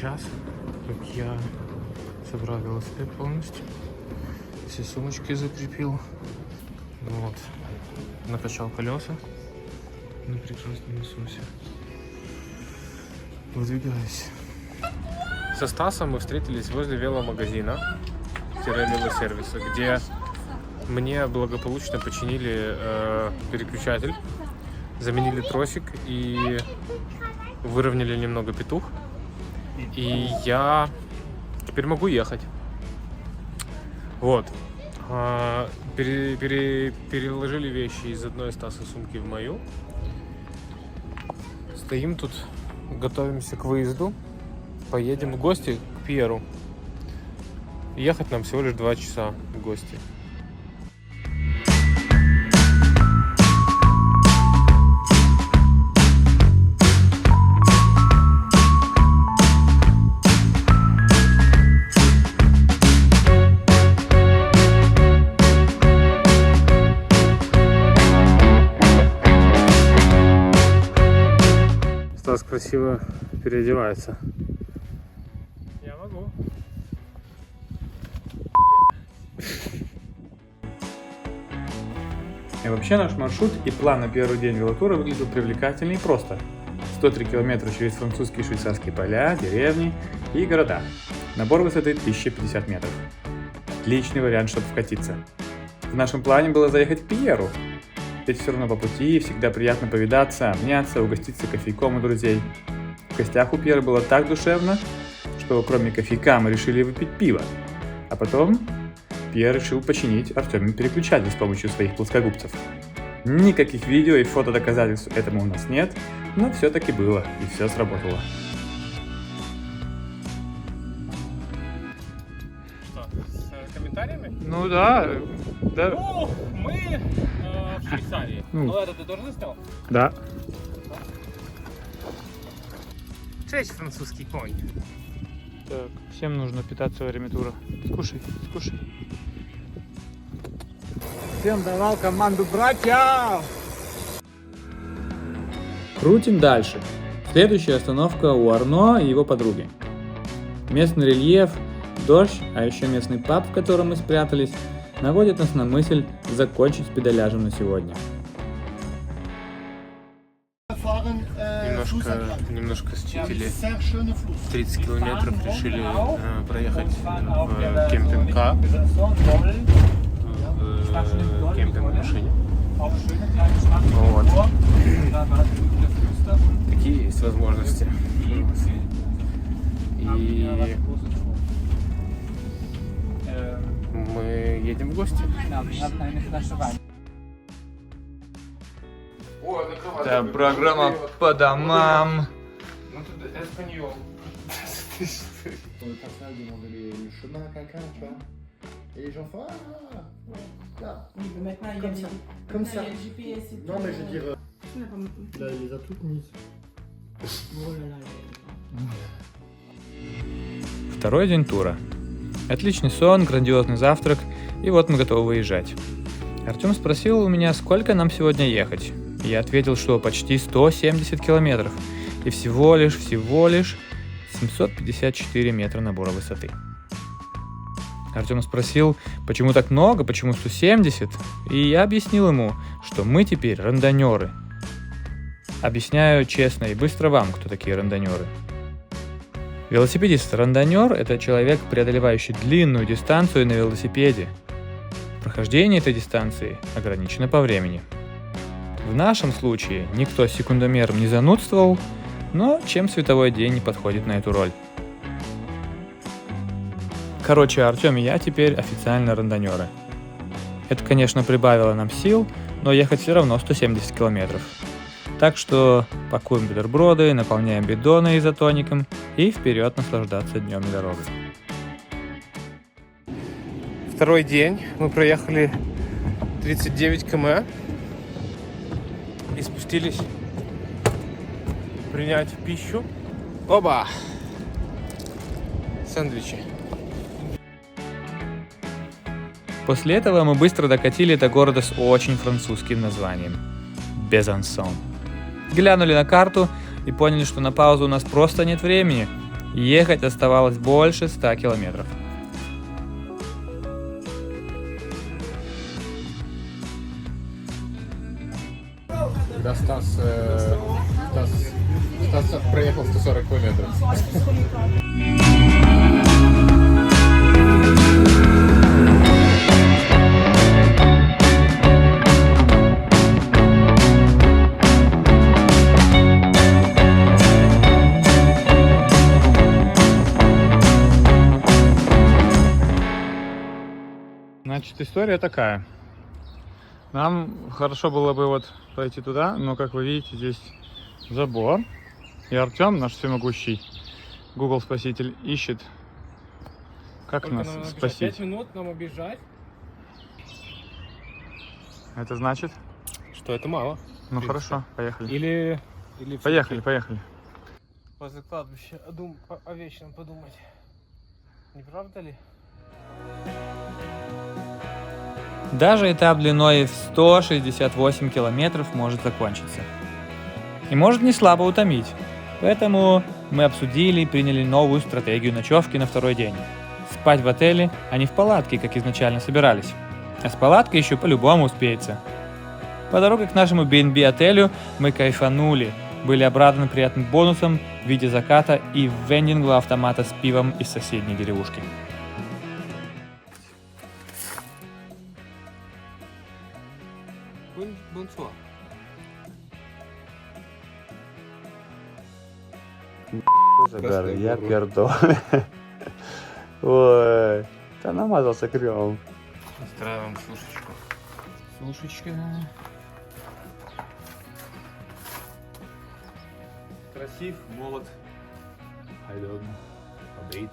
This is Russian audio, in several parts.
час, как я собрал велосипед полностью. Все сумочки закрепил. Вот. Накачал колеса на прекрасном насосе. Выдвигаюсь. Со Стасом мы встретились возле веломагазина-велосервиса, где мне благополучно починили переключатель, заменили тросик и выровняли немного петух. И я теперь могу ехать. Вот. Переложили вещи из одной Стаса сумки в мою. Стоим тут, готовимся к выезду. Поедем в гости к Пьеру. Ехать нам всего лишь 2 часа в гости. Стас красиво переодевается. Я могу. И вообще наш маршрут и план на первый день велотура выглядел привлекательно и просто. 103 километра через французские и швейцарские поля, деревни и города. Набор высоты 1050 метров. Отличный вариант, чтобы вкатиться. В нашем плане было заехать к Пьеру. Ведь все равно по пути всегда приятно повидаться, обняться, угоститься кофейком у друзей. В гостях у Пьера было так душевно, что кроме кофейка мы решили выпить пиво. А потом Пьер решил починить Артёме переключатель с помощью своих плоскогубцев. Никаких видео и фото доказательств этому у нас нет, но все-таки было и все сработало. Что, с комментариями? Ну да. Ну, мы в Швейцарии. Ну это ты тоже заснял? Да. Честь, французский конь. Так, всем нужно питаться во время тура. Скушай. Всем давал команду братья! Крутим дальше. Следующая остановка у Арно и его подруги. Местный рельеф, дождь, а еще местный паб, в котором мы спрятались, наводит нас на мысль закончить с педаляжем на сегодня. Немножко считили. 30 километров решили проехать в кемпинг-кар, в кемпинг-машине. Вот. Такие есть возможности. И мы едем в гости. Это программа по домам. Ну тут эспаньол. Et les gens font là. Oui, mais maintenant il y a Comme ça. le GPS et tout. Non mais je veux dire, là il les a toutes mises. Oh là là. Второй день тура. Отличный сон, грандиозный завтрак, и вот мы готовы выезжать. Артём спросил у меня, сколько нам сегодня ехать. Я ответил, что почти 170 километров и всего лишь 754 метра набора высоты. Артём спросил, почему так много, почему 170, и я объяснил ему, что мы теперь рандонёры. Объясняю честно и быстро вам, кто такие рандонёры. Велосипедист-рандонёр – это человек, преодолевающий длинную дистанцию на велосипеде. Прохождение этой дистанции ограничено по времени. В нашем случае никто с секундомером не занудствовал, но чем световой день не подходит на эту роль. Короче, Артём и я теперь официально рандонёры. Это, конечно, прибавило нам сил, но ехать все равно 170 километров. Так что пакуем бутерброды, наполняем бидоны изотоником и вперед наслаждаться днем и дорогой. Второй день. Мы проехали 39 км и спустились принять пищу. Оба! Сэндвичи. После этого мы быстро докатили до города с очень французским названием – Безансон. Глянули на карту и поняли, что на паузу у нас просто нет времени. Ехать оставалось больше 100 километров. Когда Стас проехал 140 километров. Значит, история такая. Нам хорошо было бы вот пойти туда, но, как вы видите, здесь забор. И Артем, наш всемогущий Google спаситель, ищет, как Сколько нас нам надо бежать? спасить. 5 минут нам обижать. Это значит? Что это мало. Ну принципе. хорошо, поехали. Или Поехали, поехали. возле кладбища о вечном подумать. Не правда ли? Даже этап длиной в 168 километров может закончиться. И может не слабо утомить. Поэтому мы обсудили и приняли новую стратегию ночевки на второй день. Спать в отеле, а не в палатке, как изначально собирались. А с палаткой еще по-любому успеется. По дороге к нашему B&B отелю мы кайфанули, были обрадованы приятным бонусом в виде заката и вендингу автомата с пивом из соседней деревушки. Бунцуа. Загар, я пердол. Ой, да намазался кремом. Устраиваем сушечку. Сушечка. Красив, молод, холодный, побрит,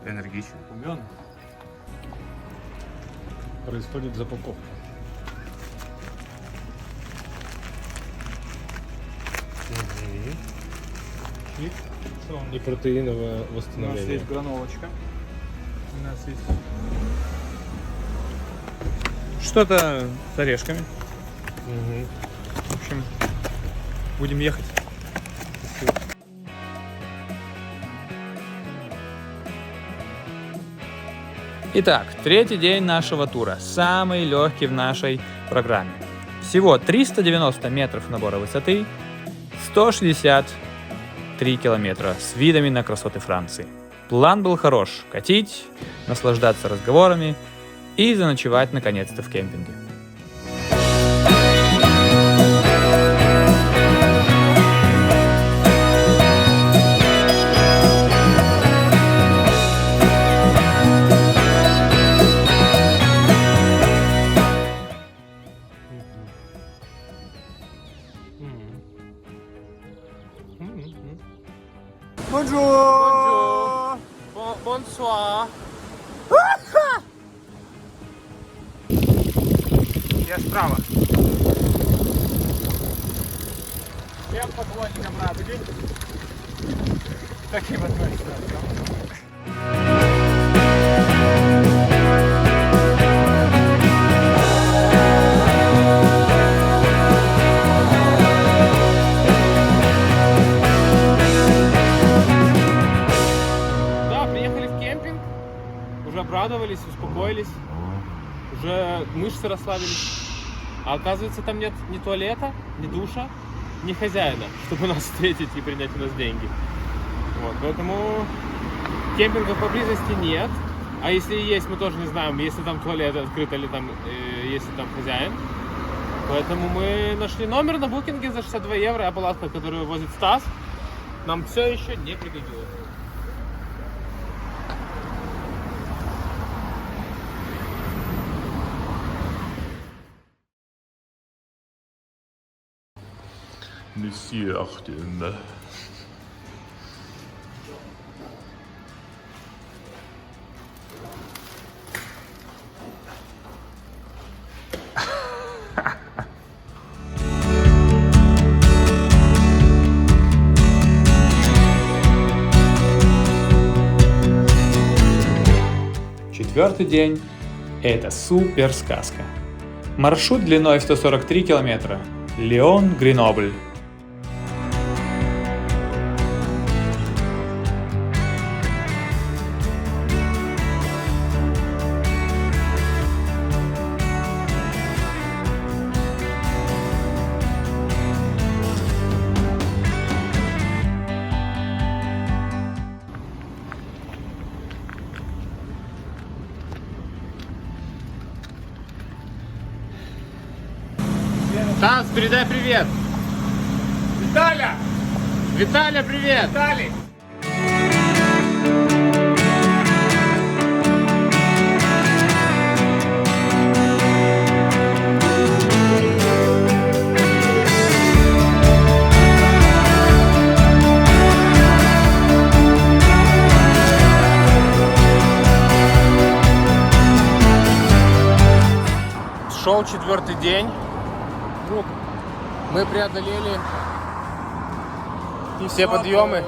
Энергичен. умен. Происходит запаковка. И протеиновое У нас восстановление. есть гранолочка. У нас есть что-то с орешками. Мгм. В общем, будем ехать. Итак, третий день нашего тура, самый легкий в нашей программе. Всего 390 метров набора высоты, 163 километра с видами на красоты Франции. План был хорош – катить, наслаждаться разговорами и заночевать наконец-то в кемпинге. Bonjour. Bonsoir. Я справа. Я поклонником радуги. Таким относится. Да, приехали в кемпинг. Уже обрадовались, успокоились. Уже мышцы расслабились. А оказывается, там нет ни туалета, ни душа, ни хозяина, чтобы нас встретить и принять у нас деньги. Вот, поэтому кемпингов поблизости нет. А если есть, мы тоже не знаем, если там туалет открыт или там, если там хозяин. Поэтому мы нашли номер на букинге за 62 евро, а палатка, которую возит Стас, нам все еще не пригодилась. Monsieur Artem. Четвертый день – это супер сказка. Маршрут длиной в 143 километра. Лион-Гренобль. Стас, передай привет. Виталя! Виталя, привет. Виталий! Шел 4-й день. Мы преодолели все подъемы.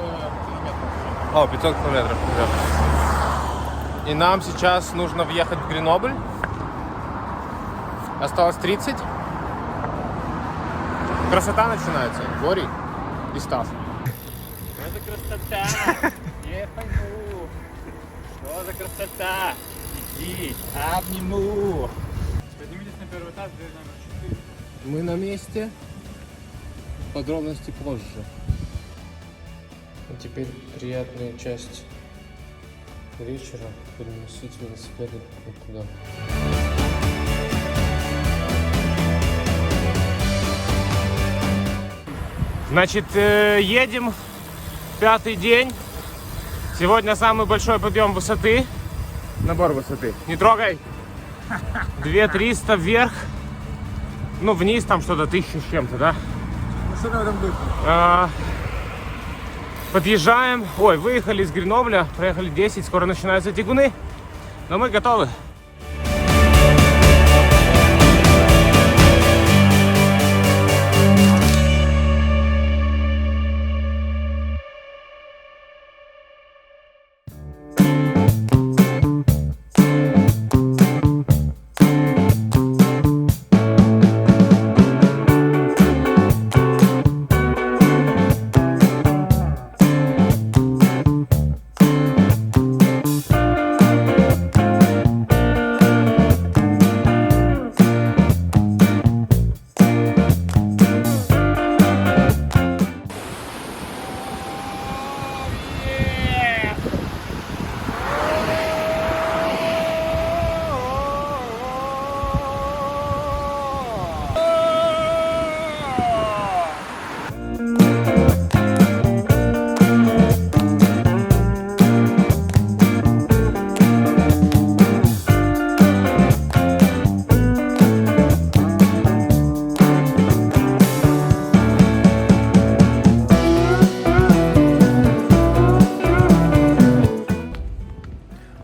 500 километров. И нам сейчас нужно въехать в Гренобль. Осталось 30. Красота начинается. Гори и Стас. Это красота. Я пойму. Что за красота? Иди, обниму. Поднимитесь на первый этаж, дверь номер 4. Мы на месте. Подробности позже. А теперь приятная часть вечера. Будем носить велосипеды вот туда. Значит, едем 5-й день. Сегодня самый большой подъем высоты. Набор высоты. Не трогай. 2300 вверх. Ну, вниз там что-то 1000 с чем-то, да? Ну что в этом духе? Подъезжаем. Ой, выехали из Гренобля. Проехали 10. Скоро начинаются тягуны. Но мы готовы.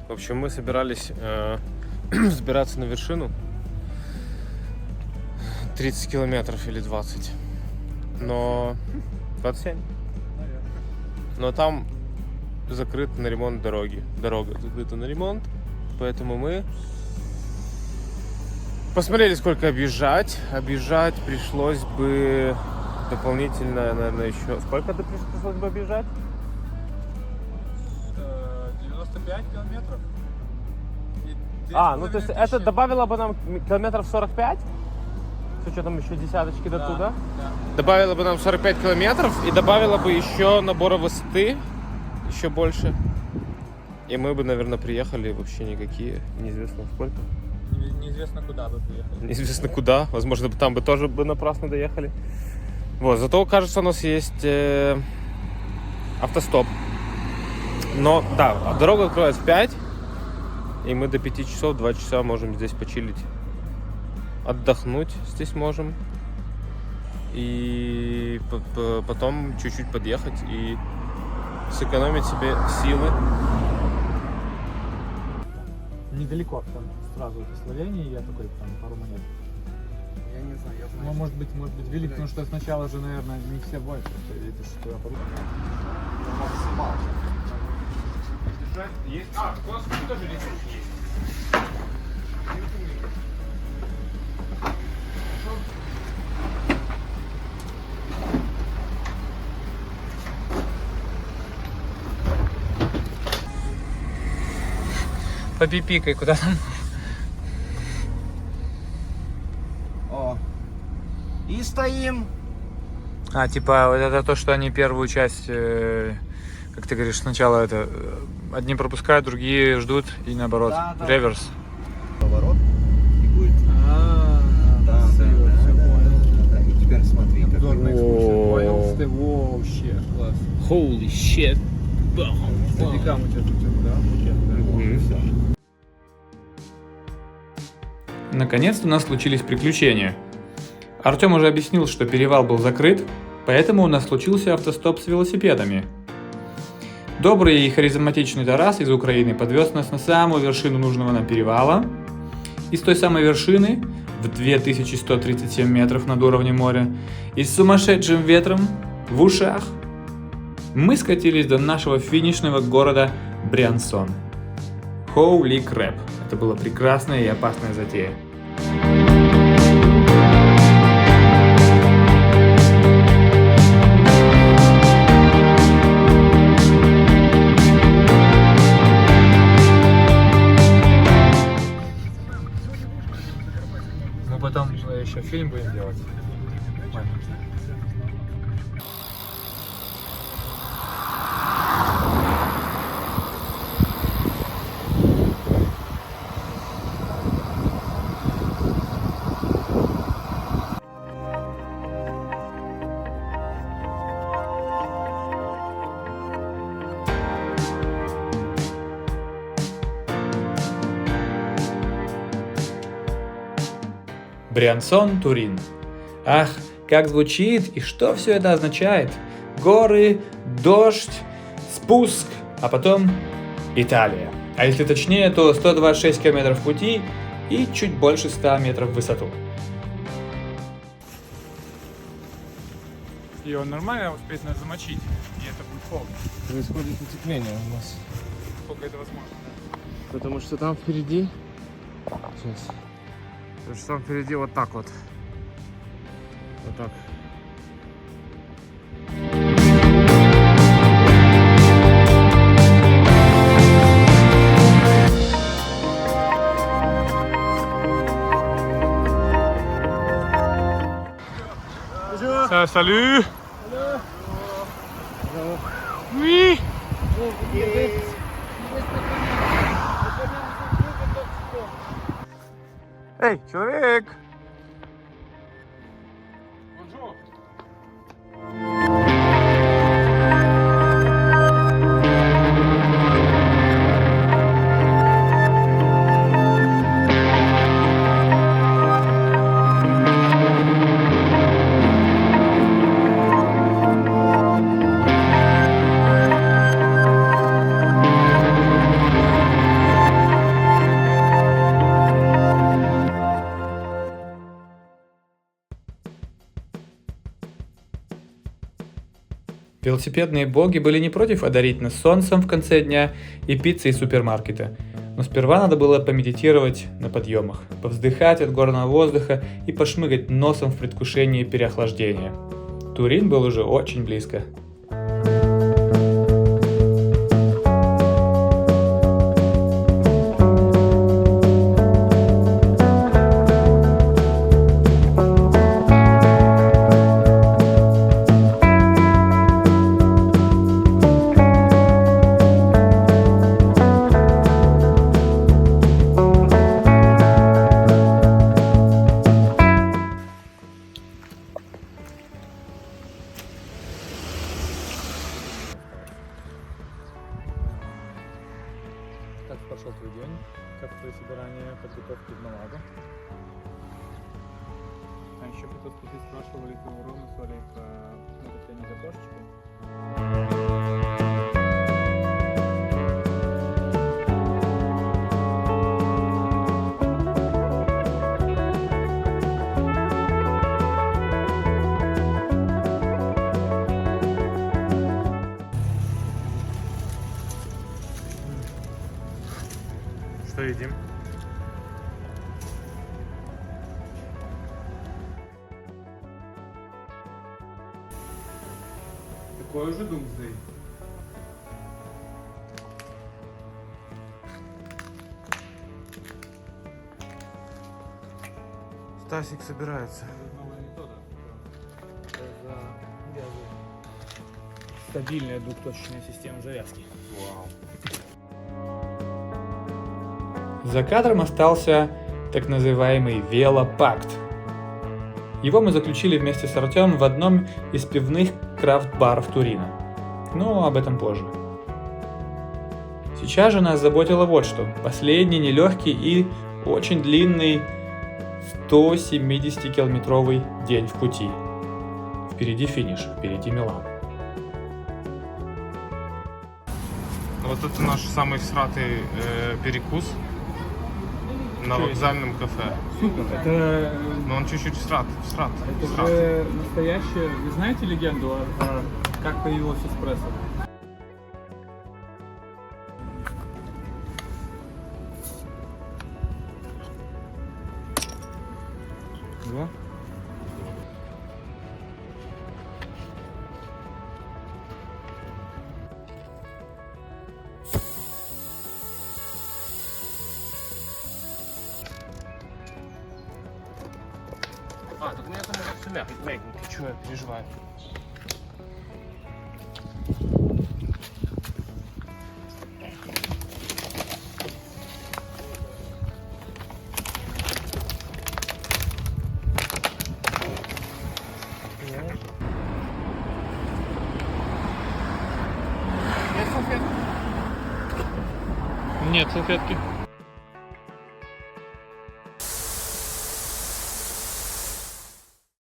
В общем, мы собирались взбираться на вершину 30 километров или 20, но 27. Но там закрыта на ремонт дороги. Дорога закрыта на ремонт, поэтому мы посмотрели, сколько объезжать. Объезжать пришлось бы дополнительно, наверное, еще... Сколько пришлось бы объезжать? 95 километров. Ну то есть это добавило бы нам километров 45? С учетом еще десяточки до туда? Да. Добавило бы нам 45 километров и добавило бы еще набора высоты, еще больше. И мы бы, наверное, приехали вообще никакие, неизвестно сколько. Неизвестно куда бы приехали. Неизвестно куда, возможно, там бы тоже бы напрасно доехали. Вот, зато, кажется, у нас есть автостоп. Но, да, дорога открывается в 5, и мы до 5 часов, 2 часа можем здесь почилить. Отдохнуть здесь можем. И потом чуть-чуть подъехать и сэкономить себе силы. Недалеко там сразу это Словения, я такой там пару монет. Я не знаю, я знаю. Ну, может быть, велик, потому что сначала же, наверное, не все больше. Это что я подумал. Максимал. Есть. У нас тоже есть. Попипикай, куда там? О. И стоим. Типа, вот это то, что они первую часть, как ты говоришь, сначала это одни пропускают, другие ждут, и наоборот, Да, да. реверс. Поворот. И будет. Да. обзорная экскурсия. Понял? Ты вообще класс. Holy shit. Стадикам у тебя тут, да? Все. Наконец-то у нас случились приключения. Артем уже объяснил, что перевал был закрыт, поэтому у нас случился автостоп с велосипедами. Добрый и харизматичный Тарас из Украины подвез нас на самую вершину нужного нам перевала. И с той самой вершины, в 2137 метров над уровнем моря, и с сумасшедшим ветром в ушах, мы скатились до нашего финишного города Брянсон. Holy crap! Это была прекрасная и опасная затея. Мы потом еще фильм будем делать. Брянсон, Турин. Ах, как звучит и что все это означает? Горы, дождь, спуск, а потом Италия. А если точнее, то 126 километров пути и чуть больше 100 метров в высоту. И он нормально успеет нас замочить, и это будет холодно. Происходит утепление у нас. Сколько это возможно? Потому что там впереди... Сейчас. Потому что там впереди вот так вот. Вот так. Salut! Oui! Эй, человек! Велосипедные боги были не против одарить нас солнцем в конце дня и пиццей из супермаркета. Но сперва надо было помедитировать на подъемах, повздыхать от горного воздуха и пошмыгать носом в предвкушении переохлаждения. Турин был уже очень близко. Как прошел твой день? Как твои собирания, подготовки в Малаго? А еще кто-то спрашивали, ты ровно смотри, смотрят ли они за кошечкой. Что едим? Такой уже Думсдей. Стасик собирается. Стабильная двухточечная система завязки. За кадром остался так называемый велопакт. Его мы заключили вместе с Артемом в одном из пивных крафт-баров Турина. Но об этом позже. Сейчас же нас заботило вот что. Последний нелегкий и очень длинный 170-километровый день в пути. Впереди финиш, впереди Милан. Вот это наш самый всратый перекус на вокзальном кафе. Супер, это, Но он чуть-чуть всрат. это же настоящая... Вы знаете легенду, как появилось эспрессо? Да? А, так мне это может все мягенький, чего я переживаю. Нет, салфетки.